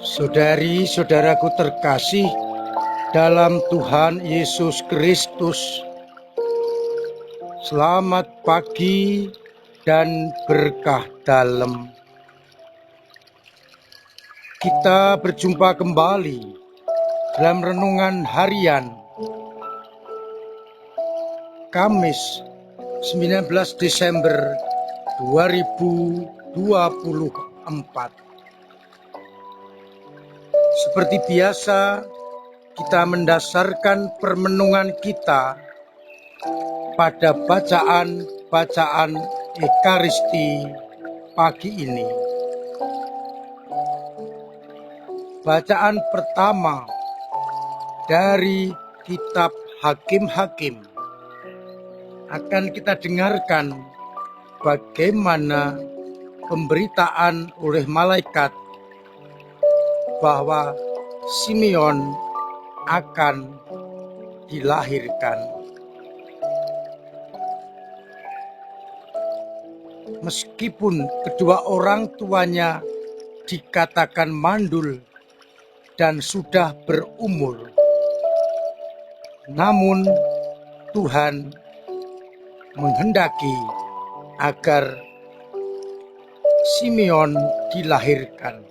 Saudari-saudaraku terkasih dalam Tuhan Yesus Kristus, selamat pagi dan berkah dalam. Kita berjumpa kembali dalam renungan harian Kamis 19 Desember 2024. Seperti biasa, kita mendasarkan permenungan kita pada bacaan Ekaristi pagi ini. Bacaan pertama dari kitab Hakim-Hakim akan kita dengarkan bagaimana pemberitaan oleh malaikat bahwa Simeon akan dilahirkan. Meskipun kedua orang tuanya dikatakan mandul dan sudah berumur, namun Tuhan menghendaki agar Simeon dilahirkan.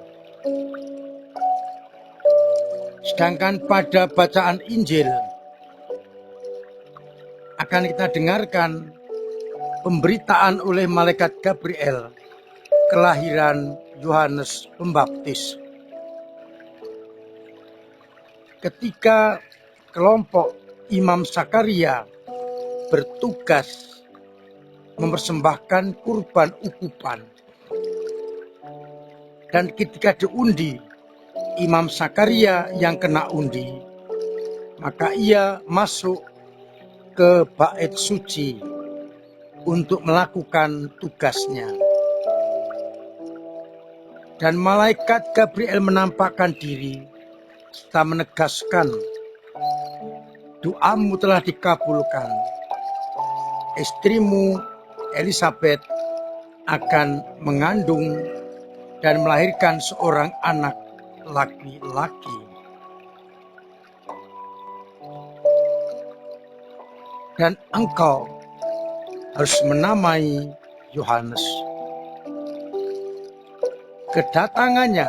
Sedangkan pada bacaan Injil akan kita dengarkan pemberitaan oleh malaikat Gabriel kelahiran Yohanes Pembaptis. Ketika kelompok Imam Sakaria bertugas mempersembahkan kurban ukupan, dan ketika diundi Imam Sakaria yang kena undi, maka ia masuk ke bait suci untuk melakukan tugasnya. Dan malaikat Gabriel menampakkan diri serta menegaskan, doamu telah dikabulkan. Istrimu Elizabeth akan mengandung dan melahirkan seorang anak laki-laki. Dan engkau harus menamai Yohanes. Kedatangannya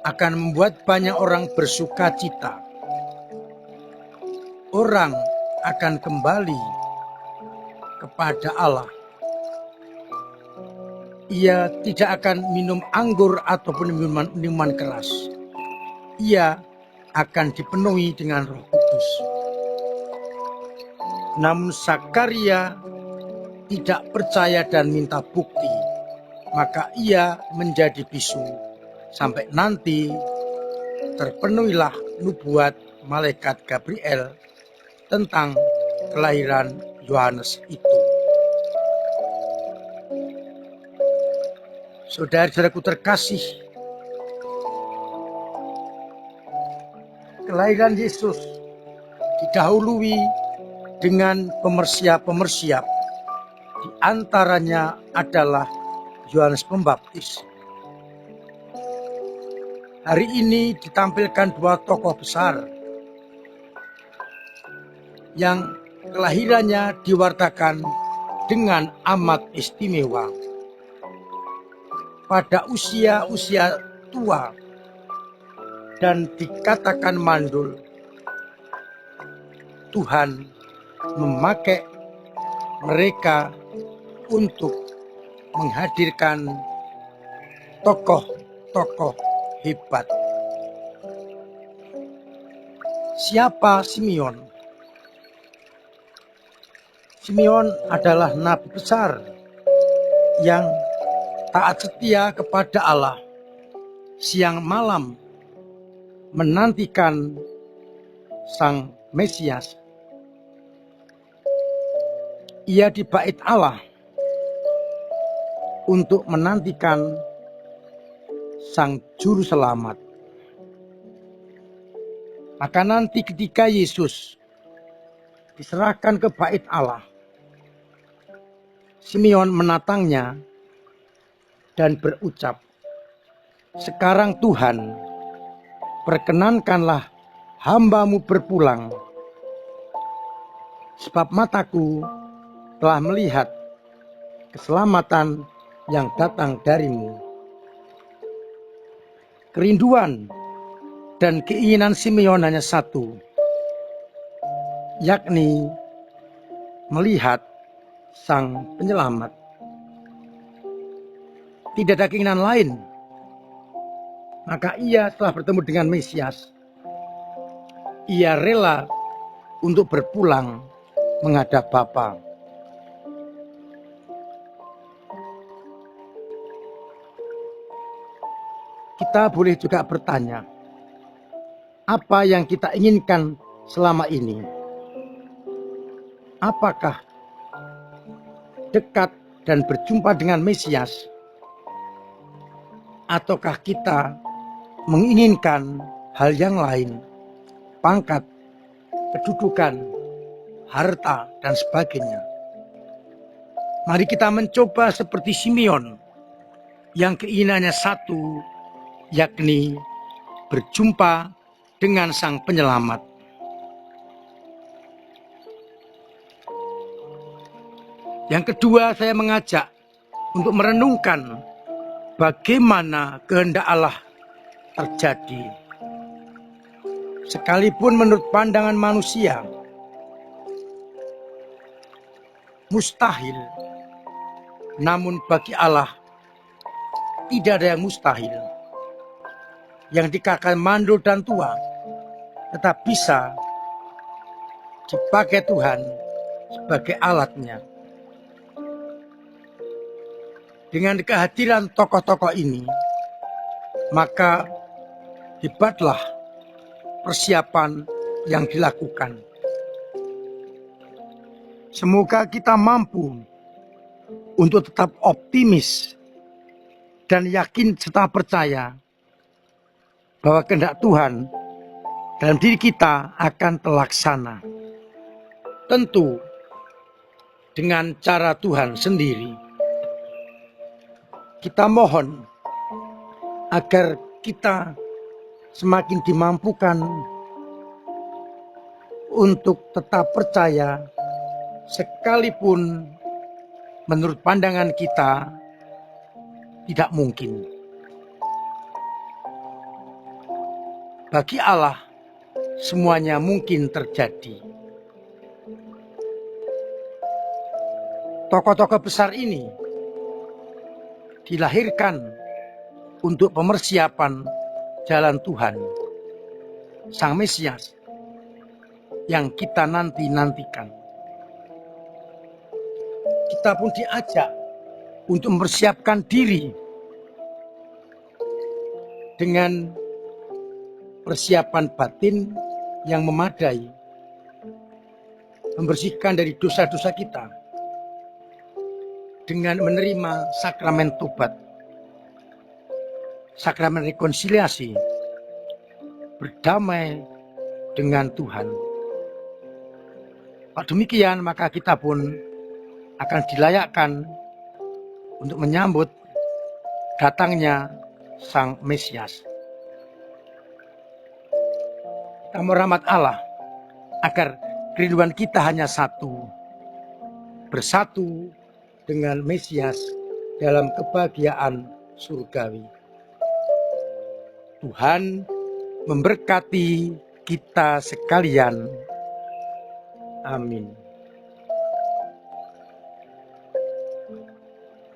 akan membuat banyak orang bersuka cita. Orang akan kembali kepada Allah. Ia tidak akan minum anggur ataupun minuman keras. Ia akan dipenuhi dengan Roh Kudus. Namun Sakaria tidak percaya dan minta bukti, maka ia menjadi bisu sampai nanti terpenuhilah nubuat malaikat Gabriel tentang kelahiran Yohanes itu. Saudara-saudaraku terkasih, kelahiran Yesus didahului dengan pemersiap-pemersiap. Di antaranya adalah Yohanes Pembaptis. Hari ini ditampilkan dua tokoh besar yang kelahirannya diwartakan dengan amat istimewa. Pada usia tua dan dikatakan mandul, Tuhan memakai mereka untuk menghadirkan tokoh-tokoh hebat. Siapa Simeon? Simeon adalah nabi besar yang taat setia kepada Allah, siang malam menantikan Sang Mesias. Ia di bait Allah untuk menantikan Sang Juru Selamat. Maka nanti ketika Yesus diserahkan ke bait Allah, Simeon menatangnya dan berucap, "Sekarang Tuhan, perkenankanlah hamba-Mu berpulang, sebab mataku telah melihat keselamatan yang datang dari-Mu. Kerinduan dan keinginan Simeon hanya satu, yakni melihat Sang Penyelamat. Tidak ada keinginan lain. Maka ia setelah bertemu dengan Mesias, ia rela untuk berpulang menghadap Bapa. Kita boleh juga bertanya, apa yang kita inginkan selama ini? Apakah dekat dan berjumpa dengan Mesias? Ataukah kita menginginkan hal yang lain, pangkat, kedudukan, harta, dan sebagainya? Mari kita mencoba seperti Simeon yang keinginannya satu, yakni berjumpa dengan Sang Penyelamat. Yang kedua, saya mengajak untuk merenungkan bagaimana kehendak Allah terjadi. Sekalipun menurut pandangan manusia mustahil, namun bagi Allah tidak ada yang mustahil. Yang dikatakan mandul dan tua tetap bisa dipakai Tuhan sebagai alatnya. Dengan kehadiran tokoh-tokoh ini, maka hebatlah persiapan yang dilakukan. Semoga kita mampu untuk tetap optimis dan yakin serta percaya bahwa kehendak Tuhan dalam diri kita akan terlaksana. Tentu dengan cara Tuhan sendiri. Kita mohon agar kita semakin dimampukan untuk tetap percaya sekalipun menurut pandangan kita tidak mungkin. Bagi Allah semuanya mungkin terjadi. Tokoh-tokoh besar ini dilahirkan untuk pemersiapan jalan Tuhan, Sang Mesias yang kita nanti-nantikan. Kita pun diajak untuk mempersiapkan diri dengan persiapan batin yang memadai, membersihkan dari dosa-dosa kita dengan menerima sakramen tobat, sakramen rekonsiliasi, berdamai dengan Tuhan. Kalau demikian, maka kita pun akan dilayakkan untuk menyambut datangnya Sang Mesias. Kita merahmat Allah agar kerinduan kita hanya satu, bersatu dengan Mesias dalam kebahagiaan surgawi. Tuhan memberkati kita sekalian. Amin.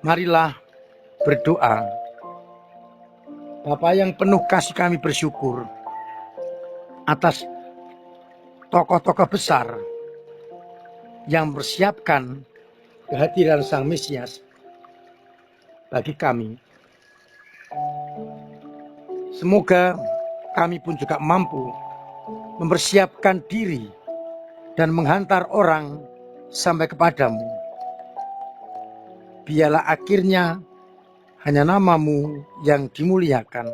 Marilah berdoa. Bapa yang penuh kasih, kami bersyukur atas tokoh-tokoh besar yang mempersiapkan kehadiran Sang Mesias bagi kami. Semoga kami pun juga mampu mempersiapkan diri dan menghantar orang sampai kepadamu. Biarlah akhirnya hanya nama-Mu yang dimuliakan.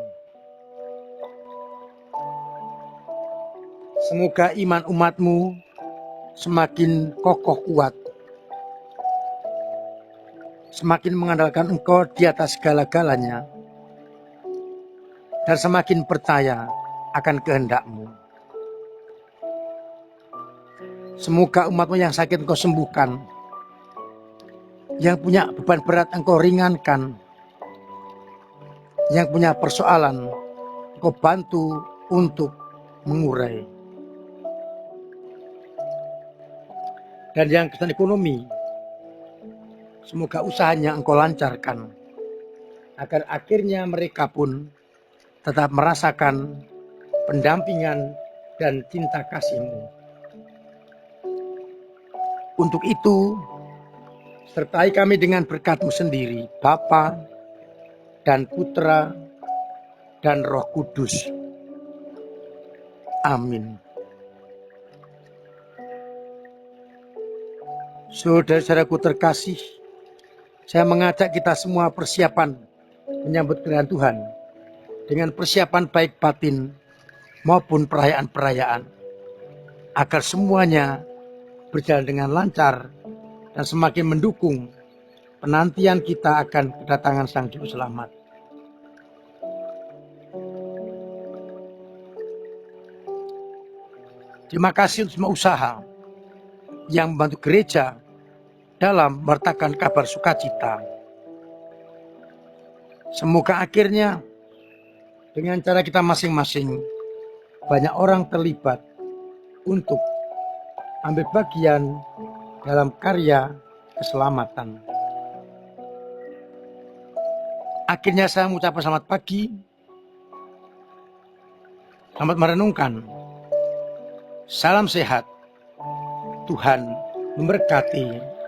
Semoga iman umat-Mu semakin kokoh kuat, semakin mengandalkan Engkau di atas segala-galanya, dan semakin percaya akan kehendak-Mu. Semoga umat-Mu yang sakit Engkau sembuhkan, yang punya beban berat Engkau ringankan, yang punya persoalan Engkau bantu untuk mengurai. Dan yang kesulitan ekonomi, semoga usahanya Engkau lancarkan, agar akhirnya mereka pun tetap merasakan pendampingan dan cinta kasih-Mu. Untuk itu, sertai kami dengan berkat-Mu sendiri, Bapa dan Putra dan Roh Kudus. Amin. Saudara-saudaraku terkasih, saya mengajak kita semua persiapan menyambut kedatangan Tuhan dengan persiapan baik batin maupun perayaan-perayaan, agar semuanya berjalan dengan lancar dan semakin mendukung penantian kita akan kedatangan Sang Juru Selamat. Terima kasih untuk semua usaha yang membantu gereja dalam mewartakan kabar sukacita. Semoga akhirnya dengan cara kita masing-masing banyak orang terlibat untuk ambil bagian dalam karya keselamatan. Akhirnya saya mengucapkan selamat pagi, selamat merenungkan, salam sehat, Tuhan memberkati.